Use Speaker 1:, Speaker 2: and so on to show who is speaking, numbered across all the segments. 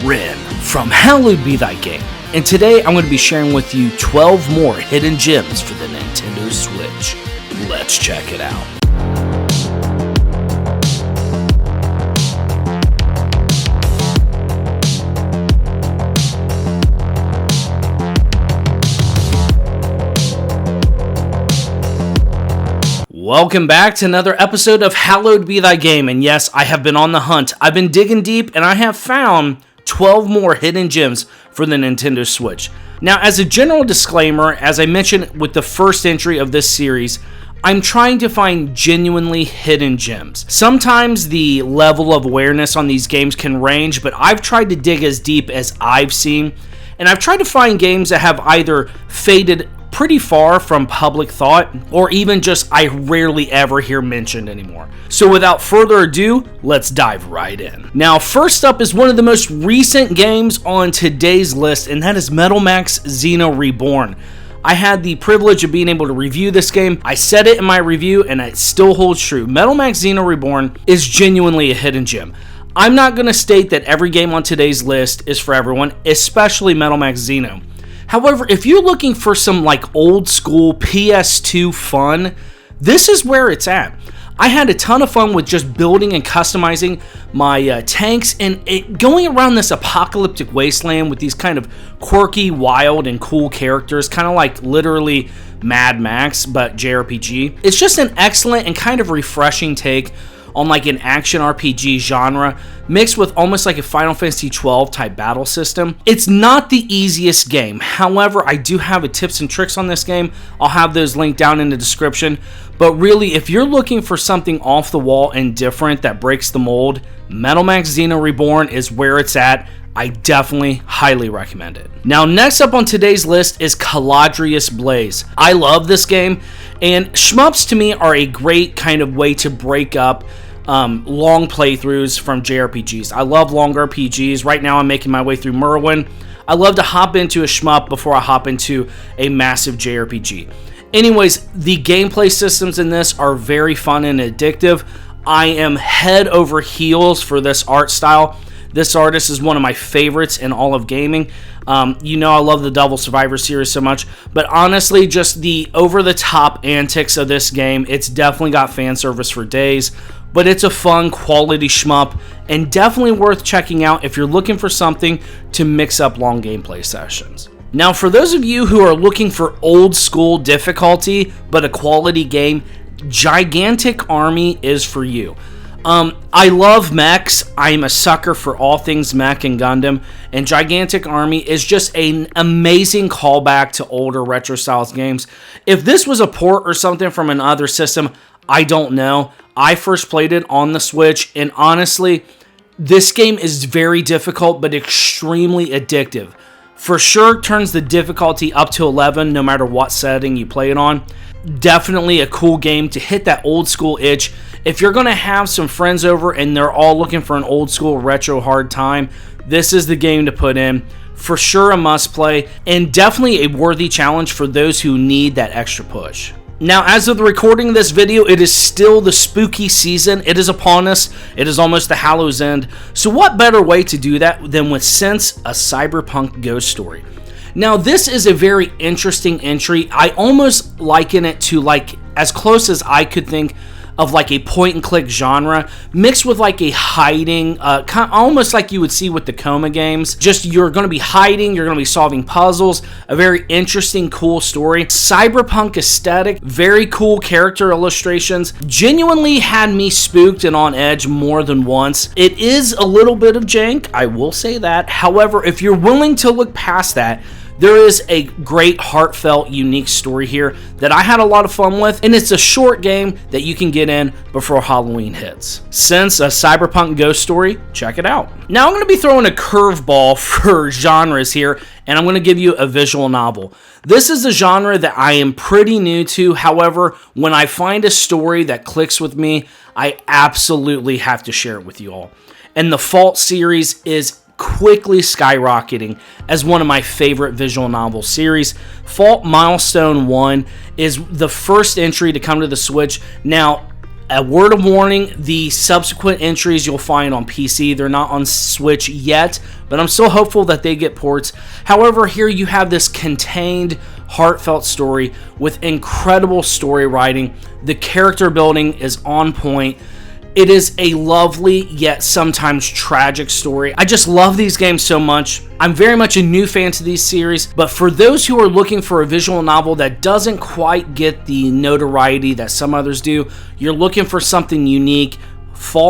Speaker 1: Ren from Hallowed Be Thy Game, and today I'm going to be sharing with you 12 more hidden gems for the Nintendo Switch. Let's check it out. Welcome back to another episode of Hallowed Be Thy Game, and yes, I have been on the hunt. I've been digging deep, and I have found 12 more hidden gems for the Nintendo Switch. Now, as a general disclaimer, as I mentioned with the first entry of this series, I'm trying to find genuinely hidden gems. Sometimes the level of awareness on these games can range, but I've tried to dig as deep as I've seen, and I've tried to find games that have either faded pretty far from public thought, or even just I rarely ever hear mentioned anymore. So without further ado, let's dive right in. Now, first up is one of the most recent games on today's list, and that is Metal Max Xeno Reborn. I had the privilege of being able to review this game. I said it in my review, and it still holds true. Metal Max Xeno Reborn is genuinely a hidden gem. I'm not going to state that every game on today's list is for everyone, especially Metal Max Xeno. However, if you're looking for some old school PS2 fun, this is where it's at. I had a ton of fun with just building and customizing my tanks and going around this apocalyptic wasteland with these kind of quirky, wild, and cool characters, kind of like literally Mad Max, but JRPG. It's just an excellent and kind of refreshing take on an action RPG genre, mixed with almost like a Final Fantasy XII type battle system. It's not the easiest game. However, I do have tips and tricks on this game. I'll have those linked down in the description. But really, if you're looking for something off the wall and different that breaks the mold, Metal Max Xeno Reborn is where it's at. I definitely highly recommend it. Now, next up on today's list is Caladrius Blaze. I love this game, and shmups to me are a great kind of way to break up long playthroughs from JRPGs. I love long RPGs. Right now I'm making my way through Merwin. I love to hop into a shmup before I hop into a massive JRPG. Anyways, the gameplay systems in this are very fun and addictive. I am head over heels for this art style. This artist is one of my favorites in all of gaming. I love the Devil Survivor series so much, but honestly, just the over-the-top antics of this game, it's definitely got fan service for days, but it's a fun, quality shmup, and definitely worth checking out if you're looking for something to mix up long gameplay sessions. Now, for those of you who are looking for old-school difficulty, but a quality game, Gigantic Army is for you. I love mechs. I'm a sucker for all things mech and Gundam, and Gigantic Army is just an amazing callback to older retro styles games. If this was a port or something from another system, I don't know. I first played it on the Switch, and honestly, this game is very difficult but extremely addictive. For sure, turns the difficulty up to 11 no matter what setting you play it on. Definitely a cool game to hit that old school itch. If you're going to have some friends over and they're all looking for an old school retro hard time, this is the game to put in. For sure a must play, and definitely a worthy challenge for those who need that extra push. Now, as of the recording of this video, it is still the spooky season. It is upon us. It is almost the Hallow's End. So what better way to do that than with Sense, a Cyberpunk ghost story? Now, this is a very interesting entry. I almost liken it to as close as I could think of a point-and-click genre, mixed with a hiding, almost like you would see with the Coma games. Just you're going to be hiding, you're going to be solving puzzles, a very interesting, cool story. Cyberpunk aesthetic, very cool character illustrations, genuinely had me spooked and on edge more than once. It is a little bit of jank, I will say that. However, if you're willing to look past that, there is a great, heartfelt, unique story here that I had a lot of fun with, and it's a short game that you can get in before Halloween hits. Since a Cyberpunk ghost story, check it out. Now I'm going to be throwing a curveball for genres here, and I'm going to give you a visual novel. This is a genre that I am pretty new to. However, when I find a story that clicks with me, I absolutely have to share it with you all. And the Fault series is quickly skyrocketing as one of my favorite visual novel series. Fault Milestone One is the first entry to come to the Switch. Now, A word of warning, the subsequent entries you'll find on PC, they're not on Switch yet, but I'm still hopeful that they get ports. However, here you have this contained, heartfelt story with incredible story writing. The character building is on point. It is a lovely, yet sometimes tragic story. I just love these games so much. I'm very much a new fan to these series, but for those who are looking for a visual novel that doesn't quite get the notoriety that some others do, you're looking for something unique,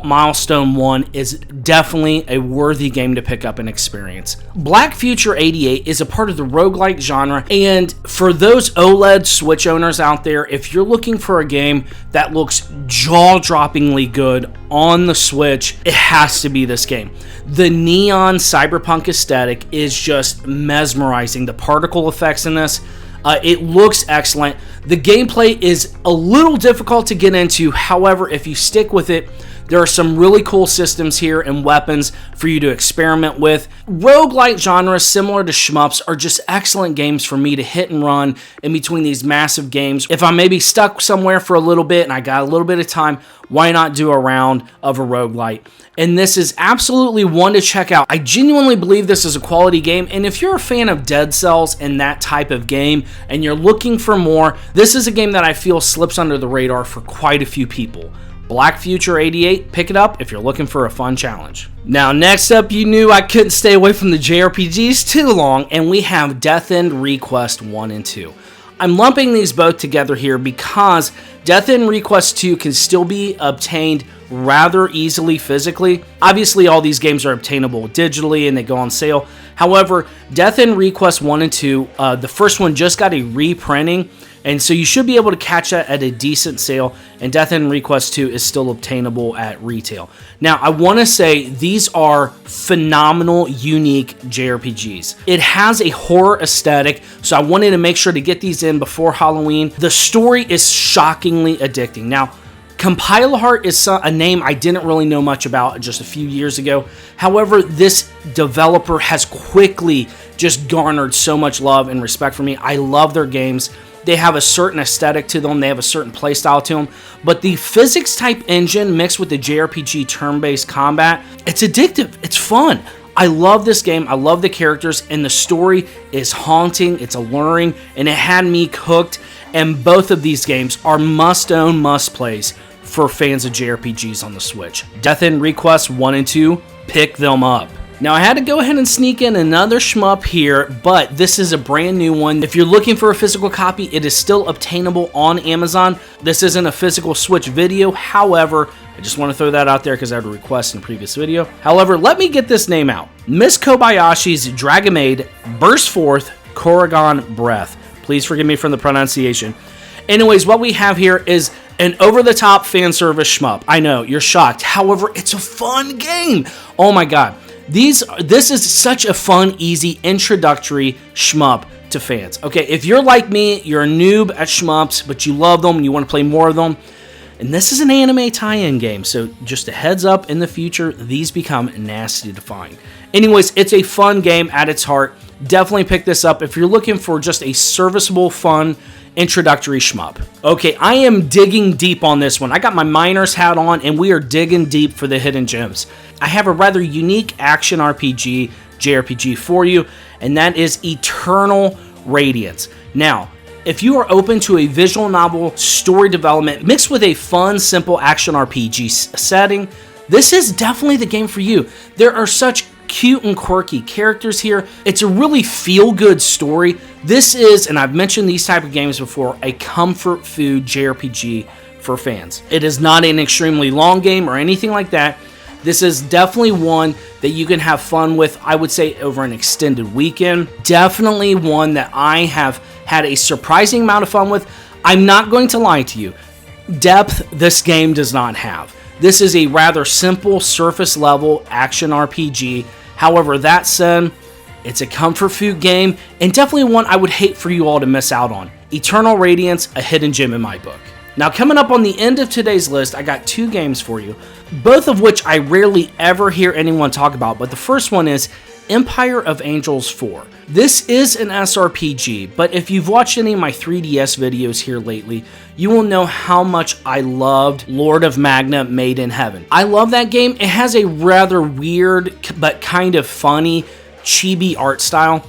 Speaker 1: Milestone One is definitely a worthy game to pick up and experience. Black Future 88 is a part of the roguelike genre, and for those OLED Switch owners out there, if you're looking for a game that looks jaw-droppingly good on the Switch, it has to be this game. The neon cyberpunk aesthetic is just mesmerizing. The particle effects in this, it looks excellent. The gameplay is a little difficult to get into. However, if you stick with it, there are some really cool systems here and weapons for you to experiment with. Roguelike genres similar to shmups are just excellent games for me to hit and run in between these massive games. If I'm maybe stuck somewhere for a little bit and I got a little bit of time, why not do a round of a roguelite? And this is absolutely one to check out. I genuinely believe this is a quality game, and if you're a fan of Dead Cells and that type of game, and you're looking for more, this is a game that I feel slips under the radar for quite a few people. Black Future 88, pick it up if you're looking for a fun challenge. Now, next up, you knew I couldn't stay away from the JRPGs too long, and we have Death End Request 1 and 2. I'm lumping these both together here because Death End Request 2 can still be obtained rather easily physically. Obviously, all these games are obtainable digitally and they go on sale. However, Death End Request 1 and 2, the first one just got a reprinting, and so you should be able to catch that at a decent sale, and Death End Request 2 is still obtainable at retail. Now, I want to say these are phenomenal, unique JRPGs. It has a horror aesthetic, so I wanted to make sure to get these in before Halloween. The story is shockingly addicting. Now, Compile-Heart is a name I didn't really know much about just a few years ago. However, this developer has quickly just garnered so much love and respect for me. I love their games. They have a certain aesthetic to them. They have a certain playstyle to them. But the physics type engine mixed with the JRPG turn-based combat, it's addictive. It's fun. I love this game. I love the characters, and the story is haunting. It's alluring, and it had me hooked. And both of these games are must-own, must-plays for fans of JRPGs on the Switch. Death End Request 1 and 2, pick them up. Now, I had to go ahead and sneak in another shmup here, but this is a brand new one. If you're looking for a physical copy, it is still obtainable on Amazon. This isn't a physical Switch video, however, I just want to throw that out there because I had a request in a previous video. However, let me get this name out. Miss Kobayashi's Dragamade Burst Forth Corrigan Breath. Please forgive me for the pronunciation. Anyways, what we have here is an over-the-top fan service shmup. I know, you're shocked. However, it's a fun game. Oh my god. This is such a fun, easy, introductory shmup to fans. Okay, if you're like me, you're a noob at shmups, but you love them and you want to play more of them, and this is an anime tie-in game, so just a heads up, in the future, these become nasty to find. Anyways, it's a fun game at its heart. Definitely pick this up if you're looking for just a serviceable, fun, introductory shmup. Okay, I am digging deep on this one. I got my miner's hat on, and we are digging deep for the hidden gems. I have a rather unique action RPG, JRPG for you, and that is Eternal Radiance. Now, if you are open to a visual novel story development mixed with a fun, simple action RPG setting, this is definitely the game for you. There are such cute and quirky characters here. It's a really feel-good story. This is, and I've mentioned these type of games before, a comfort food JRPG for fans. It is not an extremely long game or anything like that. This is definitely one that you can have fun with, I would say, over an extended weekend. Definitely one that I have had a surprising amount of fun with. I'm not going to lie to you. Depth this game does not have. This is a rather simple surface level action RPG. However, that said, it's a comfort food game and definitely one I would hate for you all to miss out on. Eternal Radiance, a hidden gem in my book. Now, coming up on the end of today's list, I got two games for you, both of which I rarely ever hear anyone talk about, but the first one is Empire of Angels 4. This is an SRPG, but if you've watched any of my 3DS videos here lately, you will know how much I loved Lord of Magna Made in Heaven. I love that game. It has a rather weird but kind of funny chibi art style.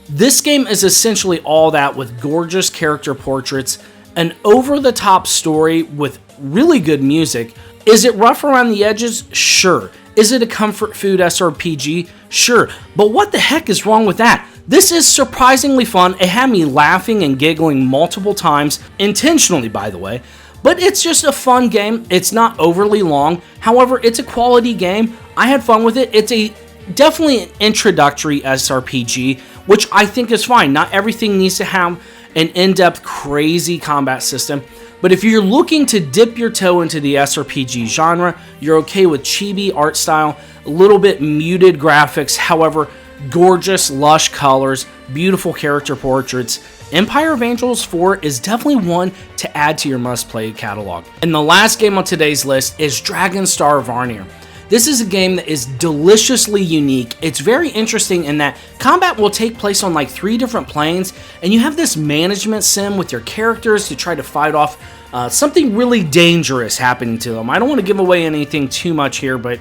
Speaker 1: This game is essentially all that with gorgeous character portraits, an over-the-top story with really good music. Is it rough around the edges? Sure. Is it a comfort food SRPG? Sure. But what the heck is wrong with that? This is surprisingly fun. It had me laughing and giggling multiple times, intentionally by the way. But it's just a fun game. It's not overly long. However, it's a quality game. I had fun with it. It's definitely an introductory SRPG, which I think is fine. Not everything needs to have an in-depth, crazy combat system. But if you're looking to dip your toe into the SRPG genre, you're okay with chibi art style, a little bit muted graphics, however, gorgeous, lush colors, beautiful character portraits, Empire of Angels 4 is definitely one to add to your must-play catalog. And the last game on today's list is Dragonstar Varnir. This is a game that is deliciously unique. It's very interesting in that combat will take place on like 3 different planes, and you have this management sim with your characters to try to fight off something really dangerous happening to them. I don't want to give away anything too much here, but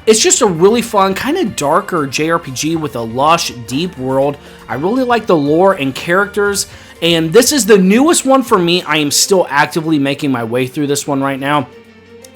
Speaker 1: it's just a really fun, kind of darker JRPG with a lush, deep world. I really like the lore and characters, and this is the newest one for me. I am still actively making my way through this one right now.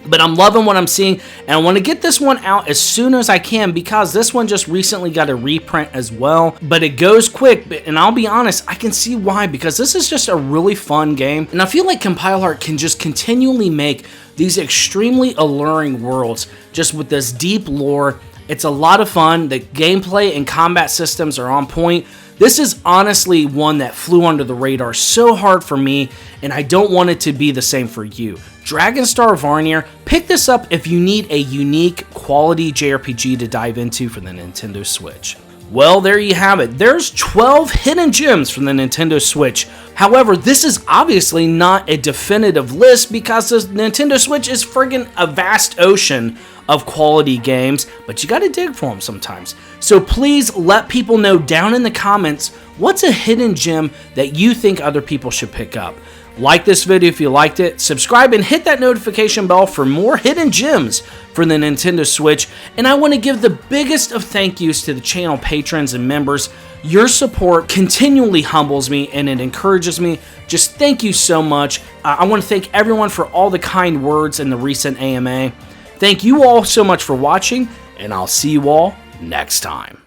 Speaker 1: But I'm loving what I'm seeing, and I want to get this one out as soon as I can because this one just recently got a reprint as well. But it goes quick, and I'll be honest, I can see why, because this is just a really fun game. And I feel like Compile Art can just continually make these extremely alluring worlds just with this deep lore. It's a lot of fun. The gameplay and combat systems are on point. This is honestly one that flew under the radar so hard for me, and I don't want it to be the same for you. Dragonstar Varnir, pick this up if you need a unique, quality JRPG to dive into for the Nintendo Switch. Well, there you have it. There's 12 hidden gems from the Nintendo Switch. However, this is obviously not a definitive list because the Nintendo Switch is friggin' a vast ocean of quality games, but you gotta dig for them sometimes. So please let people know down in the comments what's a hidden gem that you think other people should pick up. Like this video if you liked it, subscribe and hit that notification bell for more hidden gems for the Nintendo Switch. And I want to give the biggest of thank yous to the channel patrons and members. Your support continually humbles me and it encourages me. Just thank you so much. I want to thank everyone for all the kind words in the recent AMA. Thank you all so much for watching, and I'll see you all next time.